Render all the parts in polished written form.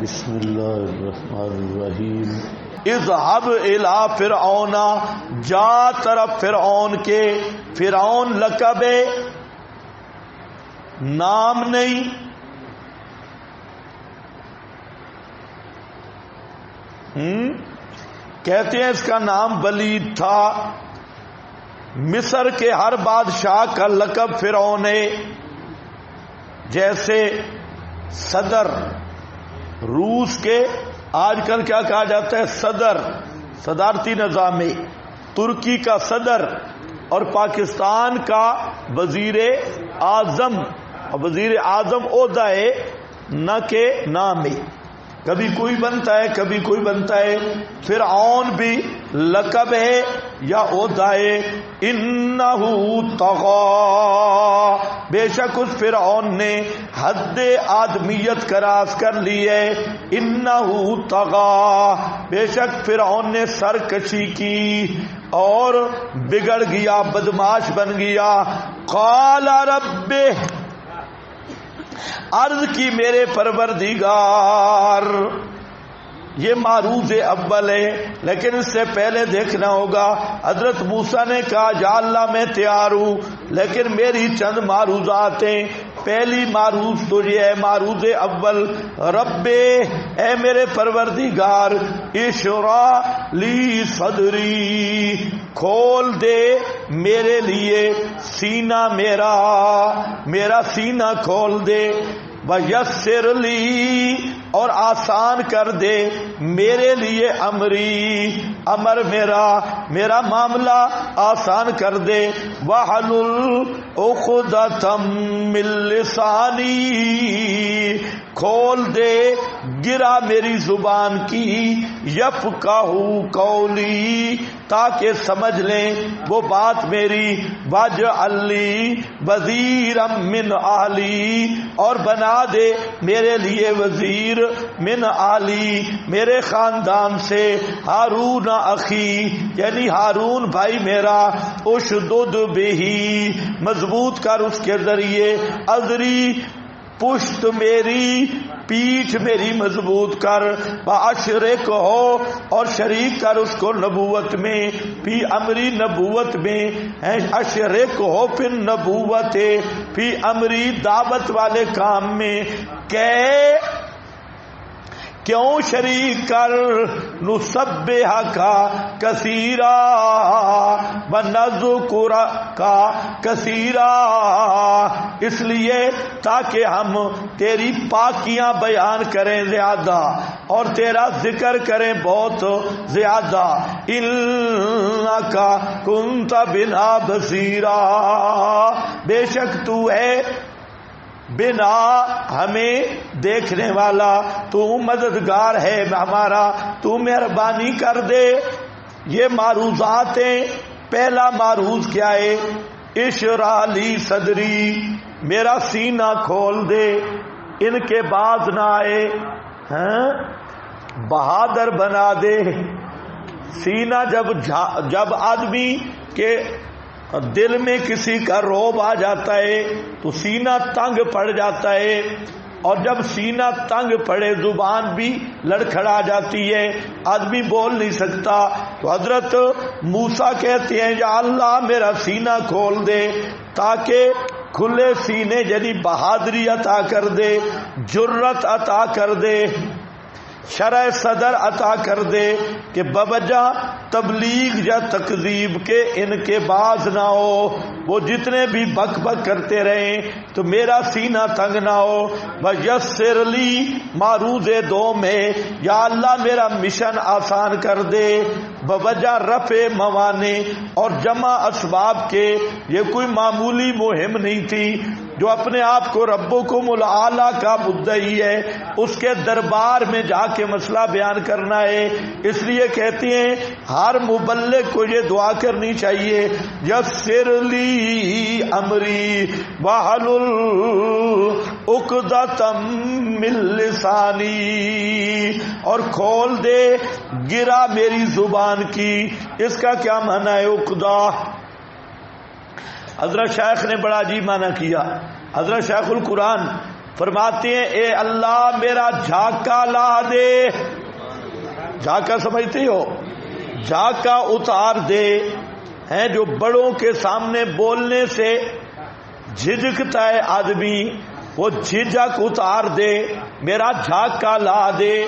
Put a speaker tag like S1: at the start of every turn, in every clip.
S1: بسم اللہ الرحمن الرحیم اذهب الی فرعون، جا طرف فرعون کے. فرعون لقب ہے، نام نہیں. کہتے ہیں اس کا نام ولید تھا. مصر کے ہر بادشاہ کا لقب فرعون ہے. جیسے صدر، روس کے آج کل کیا کہا جاتا ہے؟ صدر، صدارتی نظام میں. ترکی کا صدر اور پاکستان کا وزیر اعظم. وزیر اعظم عہدہ ہے نہ کہ نام ہے. کبھی کوئی بنتا ہے کبھی کوئی بنتا ہے. فرعون بھی لقب ہے یا عہدہ ہے. انہ طغی، بے شک اس فرعون نے حد آدمیت کراس کر لی ہے. انہ طغی، بے شک فرعون نے سرکشی کی اور بگڑ گیا، بدماش بن گیا. قال رب، عرض کی میرے پروردگار. یہ معروض اول ہے، لیکن اس سے پہلے دیکھنا ہوگا. حضرت موسیٰ نے کہا یا اللہ میں تیار ہوں، لیکن میری چند معروضات ہیں. پہلی معروض تو یہ ہے، معروض اول، رب اے میرے پروردگار، اشرح لی صدری، کھول دے میرے لیے سینہ میرا سینہ کھول دے. ویسر لی، اور آسان کر دے میرے لیے امر میرا معاملہ آسان کر دے. وحلل عقدۃ من لسانی، کھول دے گرا میری زبان کی. یفقہوا قولی، تاکہ سمجھ لیں وہ بات میری. واجعل لی وزیرا من اہلی، اور بنا دے میرے لیے وزیر من اہلی، میرے خاندان سے. ہارون اخی، یعنی ہارون بھائی میرا. اشدد بہی، مضبوط کر اس کے ذریعے. ازری، پشت میری، پیٹھ میری مضبوط کر. واشرک ہو، اور شریک کر اس کو نبوت میں. فی امری، نبوت میں. اشرک ہو پھر نبوت، فی امری دعوت والے کام میں. کیوں شریک کر؟ نسبحک کثیرا ونذکرک کثیرا، اس لیے تاکہ ہم تیری پاکیاں بیان کریں زیادہ اور تیرا ذکر کریں بہت زیادہ. انک کنت بنا بصیرا، بے شک تو ہے بنا ہمیں دیکھنے والا. تو مددگار ہے ہمارا، تو مہربانی کر دے. یہ معروضات ہیں. پہلا معروض کیا ہے؟ اشرح لی صدری، میرا سینہ کھول دے. ان کے باز نہ آئے، بہادر بنا دے. سینہ جب آدمی کے دل میں کسی کا روب آ جاتا ہے تو سینہ تنگ پڑ جاتا ہے، اور جب سینہ تنگ پڑے زبان بھی لڑکھڑا جاتی ہے، آدمی بول نہیں سکتا. تو حضرت موسیٰ کہتے ہیں یا اللہ میرا سینہ کھول دے، تاکہ کھلے سینے یعنی بہادری عطا کر دے، جرت عطا کر دے، شرح صدر عطا کر دے کہ بوجہ تبلیغ یا تکذیب کے ان کے باز نہ ہو. وہ جتنے بھی بک بک کرتے رہیں تو میرا سینہ تنگ نہ ہو. ویسر لی، معروض دو میں، یا اللہ میرا مشن آسان کر دے. بوجہ رفع موانے اور جمع اسباب کے. یہ کوئی معمولی مہم نہیں تھی. جو اپنے آپ کو ربکم الاعلی کا مدعی ہے، اس کے دربار میں جا کے مسئلہ بیان کرنا ہے. اس لیے کہتے ہیں ہر مبلغ کو یہ دعا کرنی چاہیے، یسر لی امری واحلل عقدۃ من لسانی، اور کھول دے گرا میری زبان کی. اس کا کیا معنی ہے عقدہ؟ حضرت شیخ نے بڑا عجیب معنی کیا. حضرت شیخ القرآن فرماتے ہیں اے اللہ میرا جھاکا لا دے. جھاکا سمجھتے ہو؟ جھاکا اتار دے. ہیں جو بڑوں کے سامنے بولنے سے جھجکتا ہے آدمی، وہ جھجک اتار دے. میرا جھاکا لا دے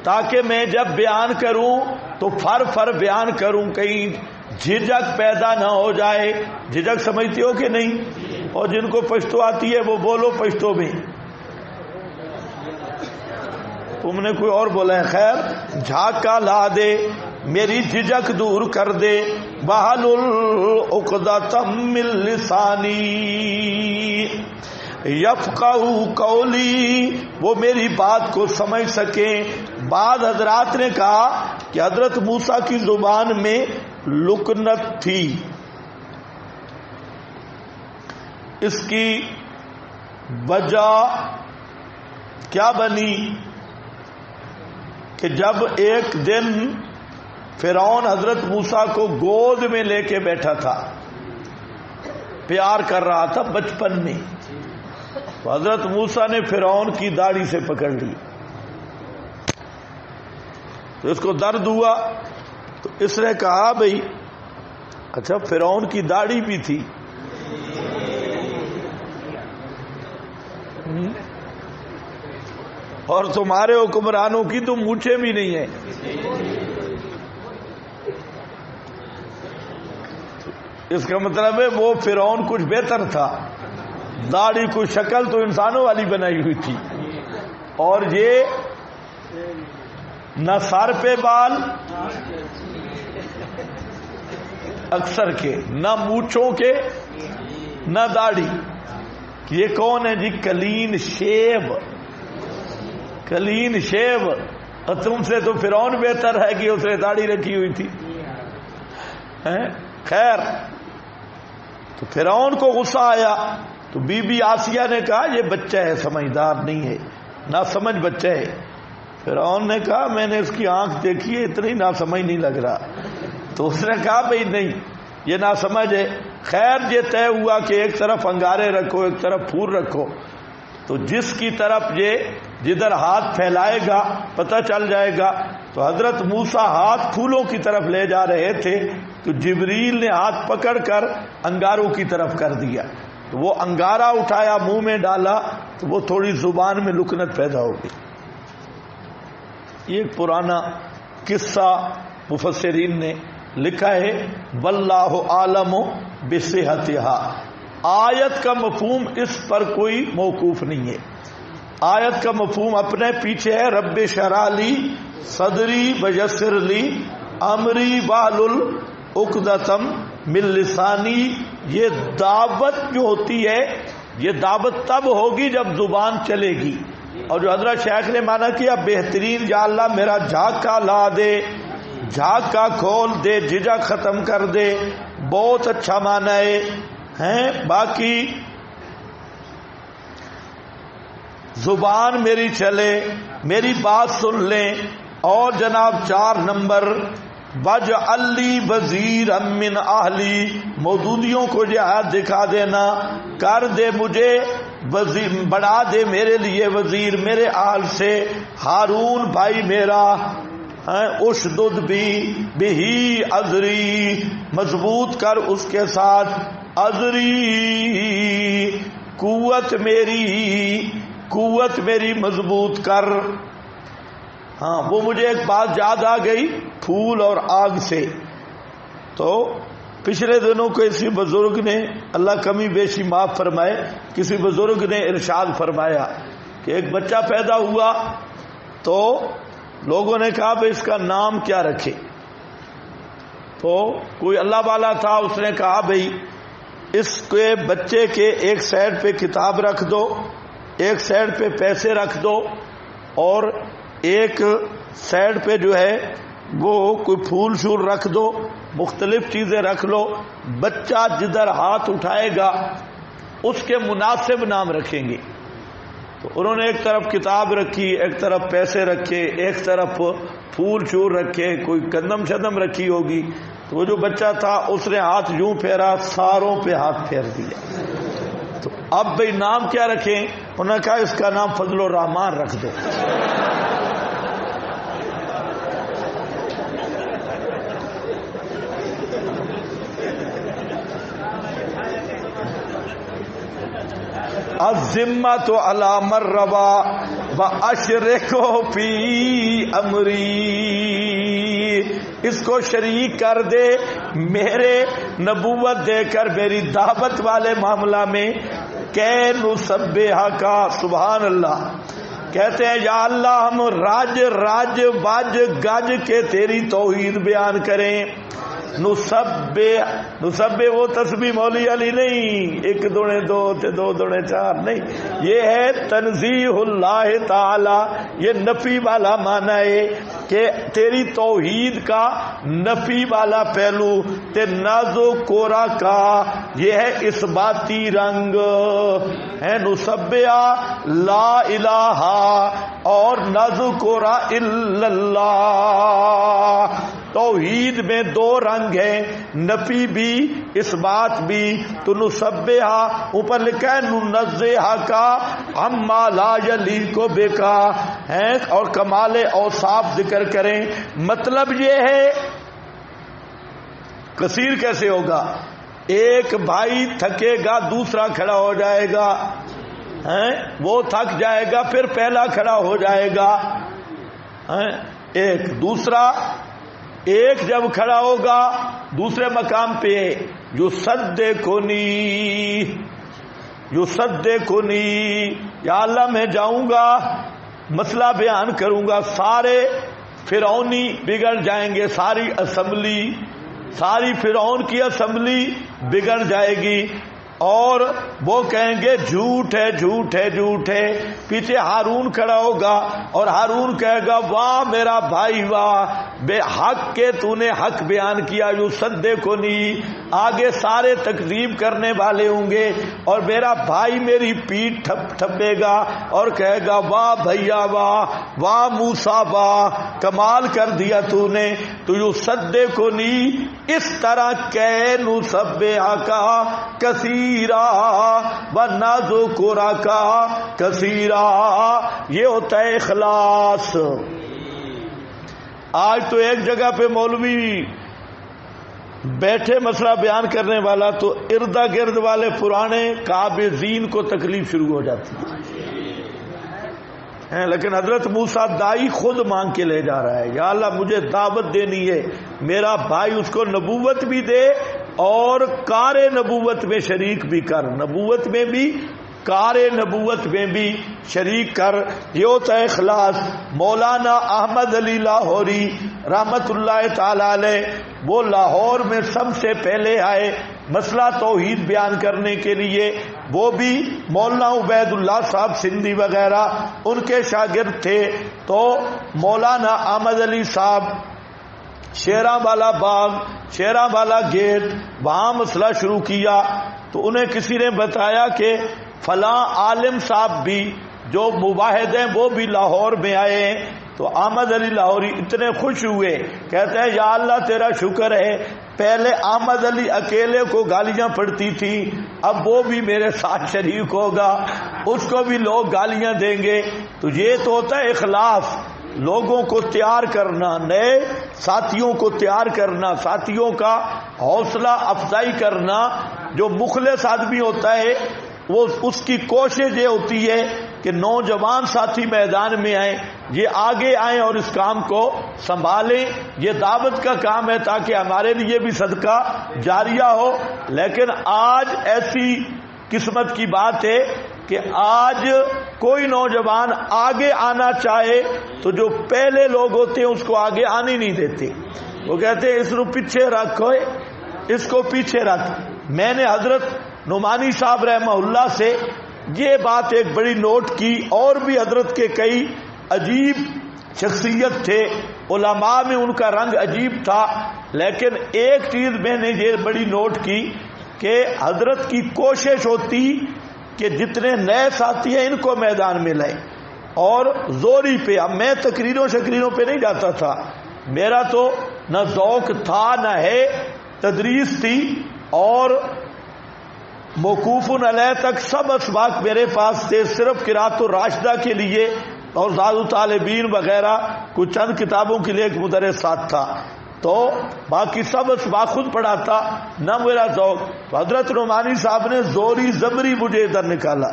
S1: تاکہ میں جب بیان کروں تو فر بیان کروں، کہیں جھجک پیدا نہ ہو جائے. جھجک سمجھتے ہو کہ نہیں؟ اور جن کو پشتو آتی ہے وہ بولو پشتو میں. تم نے کوئی اور بولا ہے. خیر، جھاکا لا دے، میری جھجک دور کر دے. وَحْلُلْ عُقْدَةً مِّن لِّسَانِي یفقہوا قولی، وہ میری بات کو سمجھ سکیں. بعض حضرات نے کہا کہ حضرت موسیٰ کی زبان میں لکنت تھی. اس کی وجہ کیا بنی کہ جب ایک دن فرعون حضرت موسیٰ کو گود میں لے کے بیٹھا تھا، پیار کر رہا تھا بچپن میں، تو حضرت موسیٰ نے فرعون کی داڑھی سے پکڑ لی. تو اس کو درد ہوا، تو اس نے کہا بھئی اچھا فرعون کی داڑھی بھی تھی. اور تمہارے حکمرانوں کی تو مونچھیں بھی نہیں ہیں. اس کا مطلب ہے وہ فرعون کچھ بہتر تھا. داڑھی کو شکل تو انسانوں والی بنائی ہوئی تھی، اور یہ نہ سر پہ بال اکثر کے، نہ مونچھوں کے، نہ داڑھی. یہ کون ہے جی؟ کلین شیب. کلین شیب. اور تم سے تو فرعون بہتر ہے کہ اس نے داڑھی رکھی ہوئی تھی. خیر، تو فرعون کو غصہ آیا، تو بی بی آسیہ نے کہا یہ بچہ ہے، سمجھدار نہیں ہے، نہ سمجھ بچہ ہے. فرعون نے کہا میں نے اس کی آنکھ دیکھی ہے، اتنی نہ سمجھ نہیں لگ رہا. تو اس نے کہا بھئی نہیں، یہ نہ سمجھ ہے. خیر، یہ طے ہوا کہ ایک طرف انگارے رکھو، ایک طرف پھول رکھو. تو جس کی طرف یہ جدھر ہاتھ پھیلائے گا پتہ چل جائے گا. تو حضرت موسیٰ ہاتھ پھولوں کی طرف لے جا رہے تھے، تو جبریل نے ہاتھ پکڑ کر انگاروں کی طرف کر دیا. تو وہ انگارہ اٹھایا، منہ میں ڈالا، تو وہ تھوڑی زبان میں لکنت پیدا ہو گئی. یہ ایک پرانا قصہ مفسرین نے لکھا ہے. واللہ عالم بصحتها. آیت کا مفہوم اس پر کوئی موقوف نہیں ہے. آیت کا مفہوم اپنے پیچھے ہے. رب اشرح لی صدری ویسر لی امری واحلل عقدۃ من لسانی. یہ دعوت جو ہوتی ہے، یہ دعوت تب ہوگی جب زبان چلے گی. اور جو حضرت شیخ نے مانا کیا بہترین، یا اللہ میرا جھاکا لا دے، جھاکا کھول دے، جھجک ختم کر دے، بہت اچھا مانا ہے. باقی زبان میری چلے، میری بات سن لیں. اور جناب 4 نمبر، وَاجْعَلْ لِي وَزِيرًا مِّنْ أَهْلِي. مودودیوں کو یہ ہاتھ دکھا دینا، کر دے مجھے وزیر، بڑھا دے میرے لیے وزیر میرے آل سے، ہارون بھائی میرا. اشدد بھی ازری، مضبوط کر اس کے ساتھ ازری، قوت میری مضبوط کر. ہاں، وہ مجھے ایک بات یاد آ گئی پھول اور آگ سے. تو پچھلے دنوں کسی بزرگ نے، اللہ کمی بیشی معاف فرمائے، کسی بزرگ نے ارشاد فرمایا کہ ایک بچہ پیدا ہوا، تو لوگوں نے کہا بھئی اس کا نام کیا رکھے. تو کوئی اللہ والا تھا، اس نے کہا بھئی اس کے بچے کے ایک سائڈ پہ کتاب رکھ دو، ایک سائڈ پہ پیسے رکھ دو، اور ایک سائڈ پہ جو ہے وہ کوئی پھول شول رکھ دو، مختلف چیزیں رکھ لو. بچہ جدھر ہاتھ اٹھائے گا اس کے مناسب نام رکھیں گے. تو انہوں نے ایک طرف کتاب رکھی، ایک طرف پیسے رکھے، ایک طرف پھول شول رکھے، کوئی قدم شدم رکھی ہوگی. تو وہ جو بچہ تھا اس نے ہاتھ یوں پھیرا، ساروں پہ ہاتھ پھیر دیا. تو اب بھئی نام کیا رکھیں؟ انہوں نے کہا اس کا نام فضل الرحمان رکھ دو. الذمۃ علی من روا واشرکہ فی امری، اس کو شریک کر دے میرے نبوت دے کر میری دعوت والے معاملہ میں. کہ نسبحہ کا سبحان اللہ کہتے ہیں یا اللہ ہم راج باج گج کے تیری توحید بیان کریں. نسبح وہ تسبیح مولی علی نہیں، 1 دونے 2 تے 2 دونے 4 نہیں، یہ ہے تنزیہ اللہ تعالی. یہ نفی والا معنی ہے کہ تیری توحید کا نفی والا پہلو، تے نازو کورا کا یہ ہے اثباتی رنگ ہے. نسبح لا الہ اور نازو کورا الا اللہ. توحید میں 2 رنگ ہیں، نفی بھی اثبات بھی. تو نسبحہ اوپر لکھا ہے ننزہہ کا عما لا یلیق بکا ہے، اور کمال اوصاف ذکر کریں. مطلب یہ ہے کثیر کیسے ہوگا؟ ایک بھائی تھکے گا دوسرا کھڑا ہو جائے گا، وہ تھک جائے گا پھر پہلا کھڑا ہو جائے گا. ایک جب کھڑا ہوگا دوسرے مقام پہ یصدقنی یا اللہ میں جاؤں گا مسئلہ بیان کروں گا، سارے فرعونی بگڑ جائیں گے، ساری فرعون کی اسمبلی بگڑ جائے گی، اور وہ کہیں گے جھوٹ ہے جھوٹ ہے جھوٹ ہے. پیچھے ہارون کھڑا ہوگا اور ہارون کہے گا واہ میرا بھائی واہ، بے حق کے تو نے حق بیان کیا. یصدقنی آگے سارے تکذیب کرنے والے ہوں گے، اور میرا بھائی میری پیٹھ ٹھپے گا اور کہے گا واہ بھیا واہ، واہ موسیٰ واہ، کمال کر دیا تو نے. تو یصدقنی اس طرح کہ نسبحہ کا کثیرا و نذکرہ کا کثیرا، یہ ہوتا ہے اخلاص. آج تو ایک جگہ پہ مولوی بیٹھے مسئلہ بیان کرنے والا تو اردا گرد والے پرانے قابضین کو تکلیف شروع ہو جاتی ہے. لیکن حضرت موسیٰ دائی خود مانگ کے لے جا رہا ہے، یا اللہ مجھے دعوت دینی ہے، میرا بھائی اس کو نبوت بھی دے اور کار نبوت میں شریک بھی کر، نبوت میں بھی کار نبوت میں بھی شریک کر. یہ ہوتا ہے اخلاص. مولانا احمد علی لاہوری رحمت اللہ تعالی علیہ وہ لاہور میں سب سے پہلے آئے مسئلہ توحید بیان کرنے کے لیے. وہ بھی مولانا عبید اللہ صاحب سندھی وغیرہ ان کے شاگرد تھے. تو مولانا احمد علی صاحب شیراں والا باغ، شیراں والا گیٹ، وہاں مسئلہ شروع کیا. تو انہیں کسی نے بتایا کہ فلاں عالم صاحب بھی جو مواحد ہیں وہ بھی لاہور میں آئے ہیں. تو احمد علی لاہوری اتنے خوش ہوئے، کہتے ہیں یا اللہ تیرا شکر ہے، پہلے احمد علی اکیلے کو گالیاں پڑتی تھی، اب وہ بھی میرے ساتھ شریک ہوگا، اس کو بھی لوگ گالیاں دیں گے. تو یہ تو ہوتا ہے اخلاص، لوگوں کو تیار کرنا، نئے ساتھیوں کو تیار کرنا، ساتھیوں کا حوصلہ افزائی کرنا. جو مخلص آدمی ہوتا ہے وہ اس کی کوشش یہ ہوتی ہے کہ نوجوان ساتھی میدان میں آئیں، یہ آگے آئیں اور اس کام کو سنبھالیں. یہ دعوت کا کام ہے تاکہ ہمارے لیے بھی صدقہ جاریہ ہو. لیکن آج ایسی قسمت کی بات ہے کہ آج کوئی نوجوان آگے آنا چاہے تو جو پہلے لوگ ہوتے ہیں اس کو آگے آنے نہیں دیتے. وہ کہتے ہیں اس کو پیچھے رکھو، اس کو پیچھے رکھ. میں نے حضرت نعمانی صاحب رحمہ اللہ سے یہ بات ایک بڑی نوٹ کی، اور بھی حضرت کے کئی عجیب شخصیت تھے، علماء میں ان کا رنگ عجیب تھا. لیکن ایک چیز میں نے یہ بڑی نوٹ کی کہ حضرت کی کوشش ہوتی کہ جتنے نئے ساتھی ہیں ان کو میدان میں لائیں، اور زوری پہ. اب میں تقریروں شکریروں پہ نہیں جاتا تھا، میرا تو نہ ذوق تھا نہ ہے، تدریس تھی. اور موقوفن علیہ تک سب اسباق میرے پاس تھے، صرف قرات الراشدہ کے لیے اور زاد الطالبین وغیرہ کچھ چند کتابوں کے لیے ایک مدرس ساتھ تھا، تو باقی سب اسباق خود پڑھاتا، نہ میرا ذوق۔ حضرت نعمانی صاحب نے زوری زبری مجھے ادھر نکالا،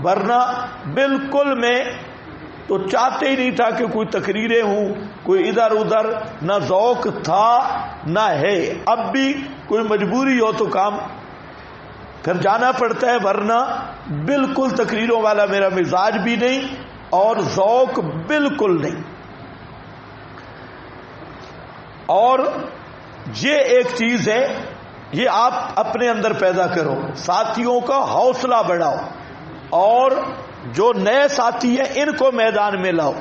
S1: ورنہ بالکل میں تو چاہتے ہی نہیں تھا کہ کوئی تقریریں ہوں، کوئی ادھر ادھر، نہ ذوق تھا نہ ہے۔ اب بھی کوئی مجبوری ہو تو کام پھر جانا پڑتا ہے، ورنہ بالکل تقریروں والا میرا مزاج بھی نہیں اور ذوق بالکل نہیں۔ اور یہ ایک چیز ہے، یہ آپ اپنے اندر پیدا کرو، ساتھیوں کا حوصلہ بڑھاؤ، اور جو نئے ساتھی ہیں ان کو میدان میں لاؤ۔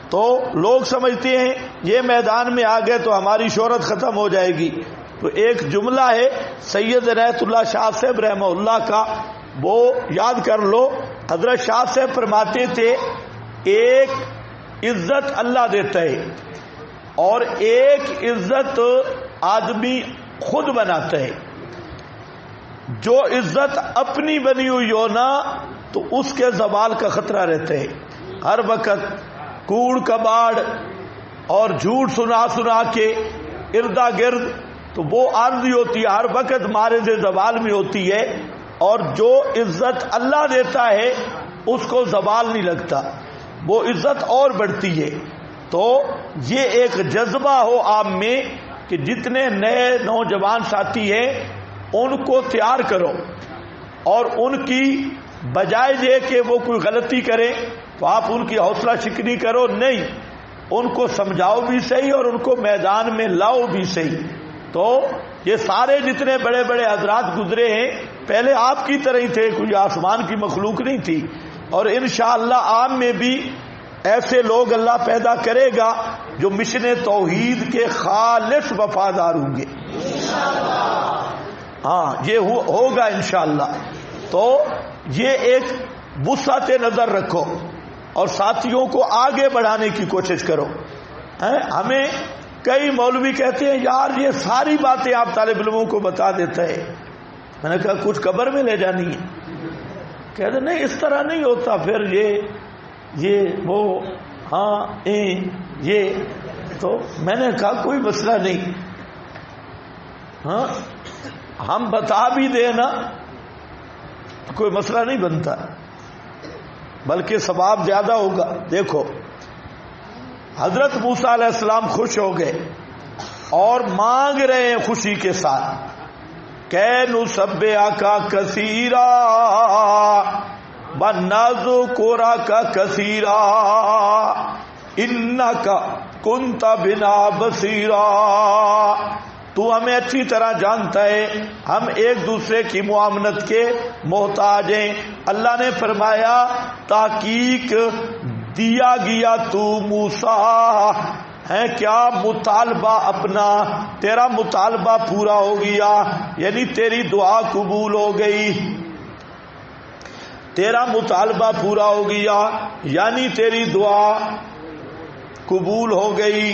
S1: تو لوگ سمجھتے ہیں یہ میدان میں آ گئے تو ہماری شہرت ختم ہو جائے گی، تو ایک جملہ ہے سید عنایت اللہ شاہ صاحب رحمہ اللہ کا، وہ یاد کر لو۔ حضرت شاہ صاحب فرماتے تھے ایک عزت اللہ دیتا ہے اور ایک عزت آدمی خود بناتا ہے۔ جو عزت اپنی بنی ہوئی ہو نا تو اس کے زوال کا خطرہ رہتا ہے، ہر وقت کوڑ کباڑ اور جھوٹ سنا سنا کے اردا گرد، تو وہ عارضی ہوتی ہے، ہر وقت مارے سے زوال میں ہوتی ہے، اور جو عزت اللہ دیتا ہے اس کو زوال نہیں لگتا، وہ عزت اور بڑھتی ہے۔ تو یہ ایک جذبہ ہو آپ میں کہ جتنے نئے نوجوان ساتھی ہیں ان کو تیار کرو، اور ان کی بجائے یہ کہ وہ کوئی غلطی کریں تو آپ ان کی حوصلہ شکنی کرو، نہیں، ان کو سمجھاؤ بھی صحیح اور ان کو میدان میں لاؤ بھی صحیح۔ تو یہ سارے جتنے بڑے بڑے حضرات گزرے ہیں پہلے آپ کی طرح ہی تھے، کوئی آسمان کی مخلوق نہیں تھی، اور انشاءاللہ آپ میں بھی ایسے لوگ اللہ پیدا کرے گا جو مشن توحید کے خالص وفادار ہوں گے، ہاں یہ ہوگا انشاءاللہ۔ تو یہ ایک وسعت نظر رکھو اور ساتھیوں کو آگے بڑھانے کی کوشش کرو۔ ہمیں کئی مولوی کہتے ہیں یار یہ ساری باتیں آپ طالب علموں کو بتا دیتا ہے، میں نے کہا کچھ قبر میں لے جانی ہے، کہتے نہیں اس طرح نہیں ہوتا، پھر یہ وہ ہاں یہ، تو میں نے کہا کوئی مسئلہ نہیں، ہاں ہم بتا بھی دیں نا کوئی مسئلہ نہیں بنتا، بلکہ ثواب زیادہ ہوگا۔ دیکھو حضرت موسیٰ علیہ السلام خوش ہو گئے اور مانگ رہے ہیں خوشی کے ساتھ کہ نسبحک کثیرا ونذکرک کثیرا انک کنت بنا بصیرا۔ تو ہمیں اچھی طرح جانتا ہے ہم ایک دوسرے کی معاونت کے محتاج ہیں۔ اللہ نے فرمایا تحقیق دیا گیا تو موسیٰ ہے کیا مطالبہ اپنا، تیرا مطالبہ پورا ہو گیا، یعنی تیری دعا قبول ہو گئی، تیرا مطالبہ پورا ہو گیا یعنی تیری دعا قبول ہو گئی۔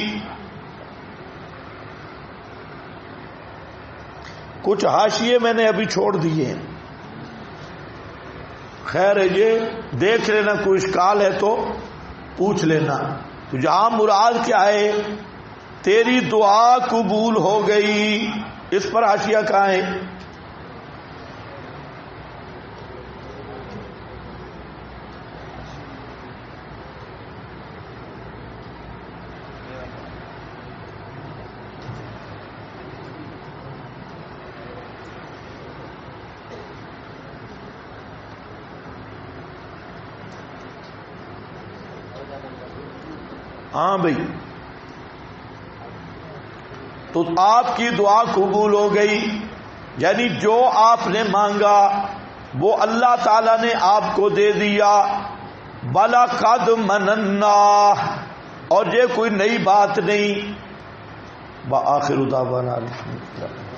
S1: کچھ حاشیے میں نے ابھی چھوڑ دیے، خیر یہ دیکھ لینا، کوئی اشکال ہے تو پوچھ لینا۔ تو جہاں مراد کیا ہے تیری دعا قبول ہو گئی، اس پر حاشیہ کہاں ہے؟ ہاں بھائی، تو آپ کی دعا قبول ہو گئی، یعنی جو آپ نے مانگا وہ اللہ تعالی نے آپ کو دے دیا۔ بَلَقَدْ مَنَنَّا، اور یہ کوئی نئی بات نہیں۔ وَآخِرُ دَعْوَانَا الْحَمْدُلِلَّہ۔